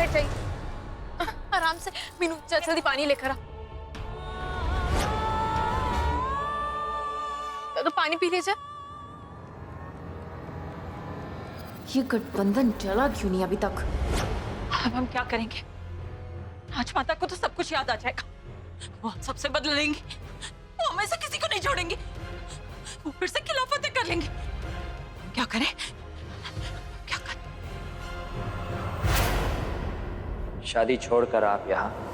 बैठ जाइए, आराम से। मीनू जल्दी पानी लेकर आ। तो पानी पी लीजिए। ये गठबंधन चला क्यों नहीं अभी तक? अब हम क्या करेंगे? राजमाता को तो सब कुछ याद आ जाएगा। वो हम सबसे बदल लेंगी, वो हमें से किसी को नहीं छोड़ेंगे, वो फिर से खिलाफतें कर लेंगे। क्या करें? क्या करें? शादी छोड़कर आप यहाँ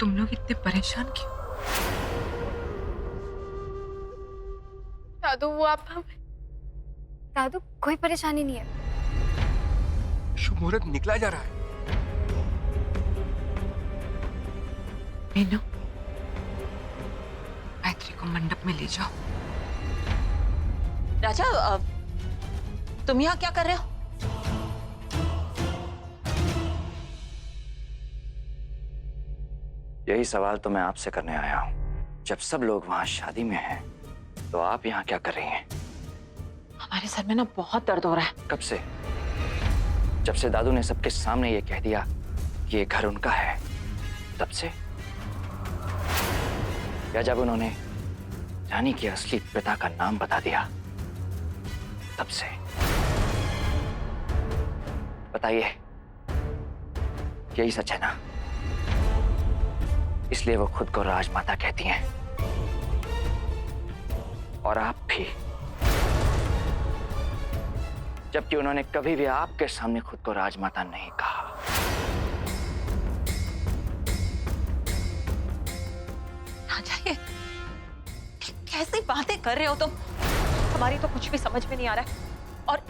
तुम लोग इतने परेशान क्यों? दादू वो आप हमें। दादू कोई परेशानी नहीं है। शुभ मुहूर्त निकला जा रहा है। मीनू, गायत्री को मंडप में ले जाओ। राजा, तुम यहाँ क्या कर रहे हो? यही सवाल तो मैं आपसे करने आया हूँ। जब सब लोग वहाँ शादी में हैं, तो आप यहाँ क्या कर रही हैं? हमारे सर में ना बहुत दर्द हो रहा है। कब से? जब से दादू ने सबके सामने ये कह दिया कि ये घर उनका है, तब से? या जब उन्होंने रानी के असली पिता का नाम बता दिया, तब से? बताइए, यही सच है ना? इसलिए वो खुद को राजमाता कहती हैं, और आप भी, जबकि उन्होंने कभी भी आपके सामने खुद को राजमाता नहीं कहा। राजा, ये कैसी बातें कर रहे हो तुम? हमारी तो कुछ भी समझ में नहीं आ रहा है। और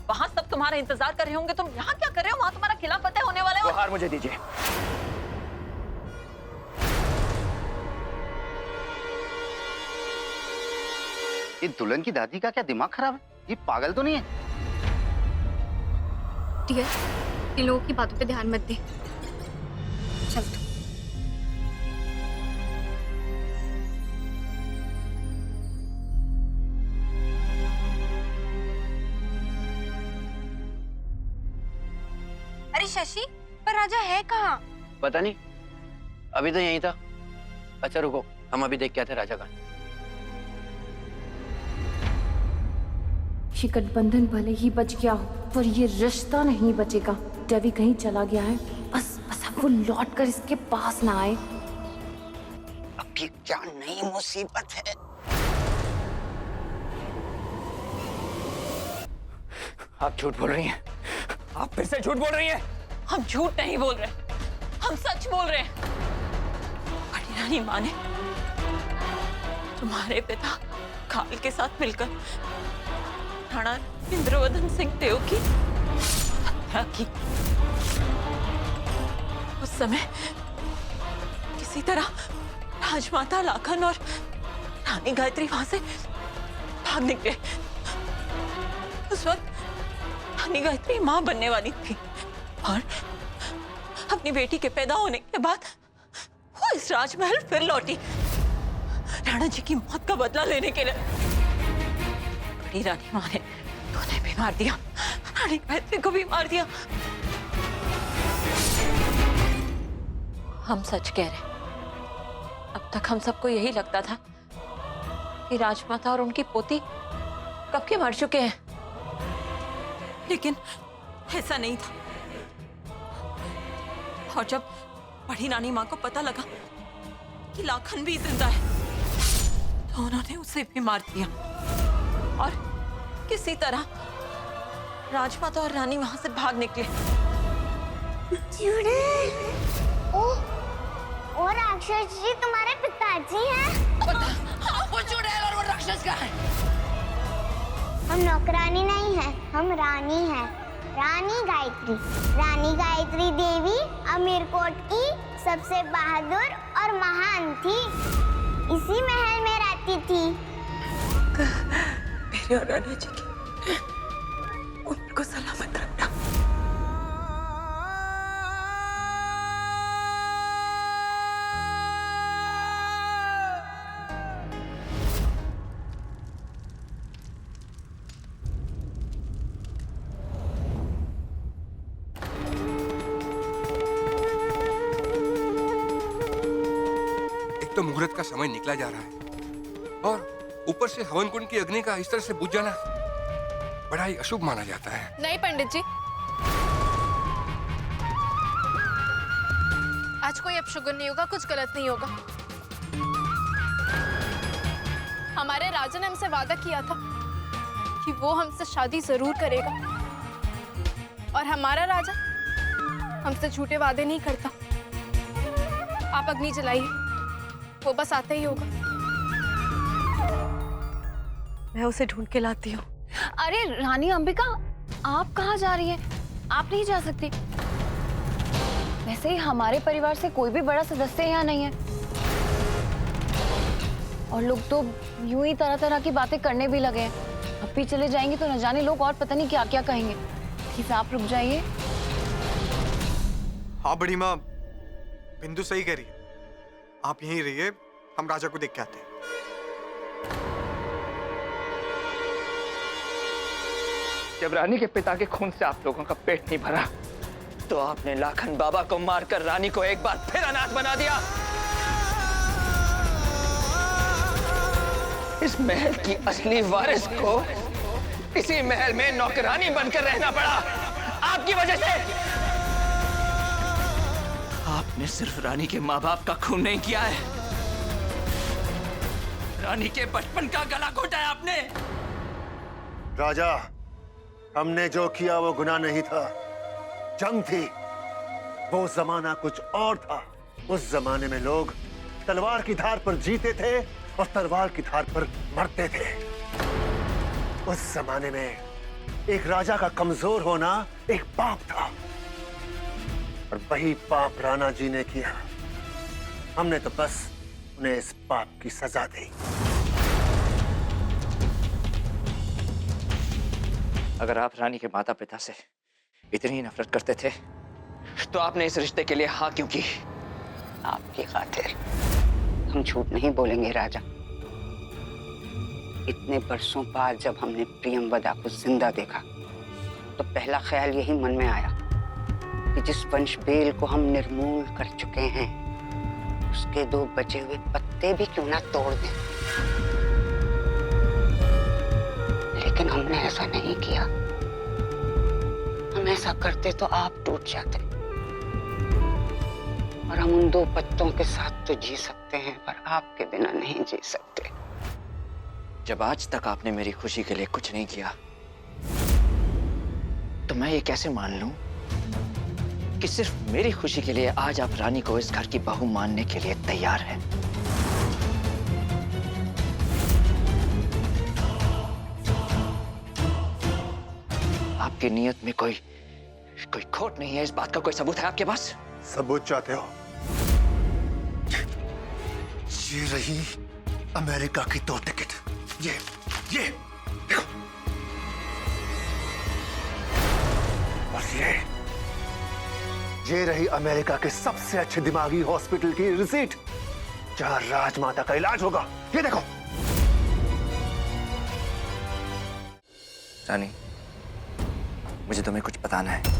वहां सब तुम्हारा इंतजार कर रहे होंगे, तुम यहाँ क्या कर रहे हो? वहां तुम्हारा खिलाफत होने वाला है। वो हार मुझे दीजिए। ये दुल्हन की दादी का क्या दिमाग खराब है? ये पागल तो नहीं है? डियर, इन लोगों की बातों पे ध्यान मत दे। चल तू। अरे शशि, पर राजा है कहाँ? पता नहीं, अभी तो यहीं था। अच्छा रुको, हम अभी देख के आते राजा का। ये गठबंधन भले ही बच गया हो, पर ये रिश्ता नहीं बचेगा। डेवी कहीं चला गया है, बस अब वो लौट कर इसके पास ना आए। अब ये क्या नई मुसीबत है? आप झूठ बोल रही हैं। आप फिर से झूठ बोल रही हैं। हम झूठ नहीं बोल रहे, हम सच बोल रहे हैं। बड़ी रानी माँ ने तुम्हारे पिता काल के साथ मिलकर राणा इंद्रवदन सिंह देव की हत्या की। उस समय किसी तरह राजमाता लाखन और रानी गायत्री वहां से भाग निकले। उस वक्त रानी गायत्री मां बनने वाली थी और अपनी बेटी के पैदा होने के बाद वो इस राजमहल फिर लौटी, राणा जी की मौत का बदला लेने के लिए। बड़ी रानी मां ने उन्हें भी मार दिया, रानी गायत्री को भी मार दिया। हम सच कह रहे, अब तक हम सबको यही लगता था कि राजमाता और उनकी पोती कब के मर चुके हैं, लेकिन ऐसा नहीं था। और जब बड़ी रानी मां को पता लगा कि लाखन भी जिंदा है, तो उन्होंने उसे भी मार दिया और किसी तरह राजमाता और रानी वहां से भाग निकले। और राक्षस जी तुम्हारे पिताजी हैं? हाँ, वो चुड़ैल और वो राक्षस कहाँ है? हम नौकरानी नहीं हैं, हम रानी हैं, रानी गायत्री। रानी गायत्री देवी अमीरकोट की सबसे बहादुर और महान थी। इसी महल में रहती थी। मेरे और राना जी की उम्र को सलामत रखना। एक तो मुहूर्त का समय निकला जा रहा है और ऊपर से हवन कुंड की अग्नि का इस तरह से बुझ जाना बड़ा ही अशुभ माना जाता है। नहीं पंडित जी, आज कोई अपशुगुन नहीं होगा, कुछ गलत नहीं होगा। हमारे राजा ने हमसे वादा किया था कि वो हमसे शादी जरूर करेगा, और हमारा राजा हमसे झूठे वादे नहीं करता। आप अग्नि जलाइए, वो बस आता ही होगा। मैं उसे ढूंढ के लाती हूँ। अरे रानी अंबिका, आप कहाँ जा रही हैं? आप नहीं जा सकती। वैसे ही हमारे परिवार से कोई भी बड़ा सदस्य यहाँ नहीं है, और लोग तो यूं ही तरह तरह की बातें करने भी लगे हैं। अब भी चले जाएंगे तो न जाने लोग और पता नहीं क्या क्या कहेंगे। प्लीज आप रुक जाइए। हाँ बड़ी माँ, बिंदु सही कह रही है। आप यहीं रहिए, हम राजा को देख के आते हैं। जब रानी के पिता के खून से आप लोगों का पेट नहीं भरा, तो आपने लाखन बाबा को मारकर रानी को एक बार फिर अनाथ बना दिया। इस महल की असली वारिस को इसी महल में नौकरानी बनकर रहना पड़ा आपकी वजह से। आपने सिर्फ रानी के माँ बाप का खून नहीं किया है, रानी के बचपन का गला घोटा है आपने। राजा, हमने जो किया वो गुनाह नहीं था, जंग थी। वो जमाना कुछ और था। उस जमाने में लोग तलवार की धार पर जीते थे और तलवार की धार पर मरते थे। उस जमाने में एक राजा का कमजोर होना एक पाप था, और वही पाप राणा जी ने किया। हमने तो बस उन्हें इस पाप की सजा दी। अगर आप रानी के माता पिता से इतनी नफरत करते थे, तो आपने इस रिश्ते के लिए हाँ क्यों की? आपकी खातिर हम झूठ नहीं बोलेंगे राजा। इतने बरसों बाद जब हमने प्रियमवदा को जिंदा देखा, तो पहला ख्याल यही मन में आया कि जिस वंश बेल को हम निर्मूल कर चुके हैं, उसके 2 बचे हुए पत्ते भी क्यों ना तोड़ दें। लेकिन हमने ऐसा नहीं किया। हम ऐसा करते तो आप टूट जाते, और हम उन 2 पत्तों के साथ तो जी सकते हैं, पर आपके बिना नहीं जी सकते। जब आज तक आपने मेरी खुशी के लिए कुछ नहीं किया, तो मैं ये कैसे मान लूं कि सिर्फ मेरी खुशी के लिए आज आप रानी को इस घर की बहू मानने के लिए तैयार हैं? आपकी नीयत में कोई खोट नहीं है, इस बात का कोई सबूत है आपके पास? सबूत चाहते हो? ये रही अमेरिका की 2 टिकट। ये देखो, और ये रही अमेरिका के सबसे अच्छे दिमागी हॉस्पिटल की रिसीट, जहां राजमाता का इलाज होगा। ये देखो। रानी, मुझे तुम्हें कुछ बताना है।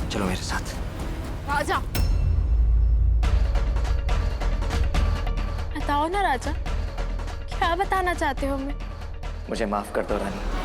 चलो मेरे साथ। राजा, बताओ ना राजा, क्या बताना चाहते हो हमें? मुझे माफ कर दो रानी।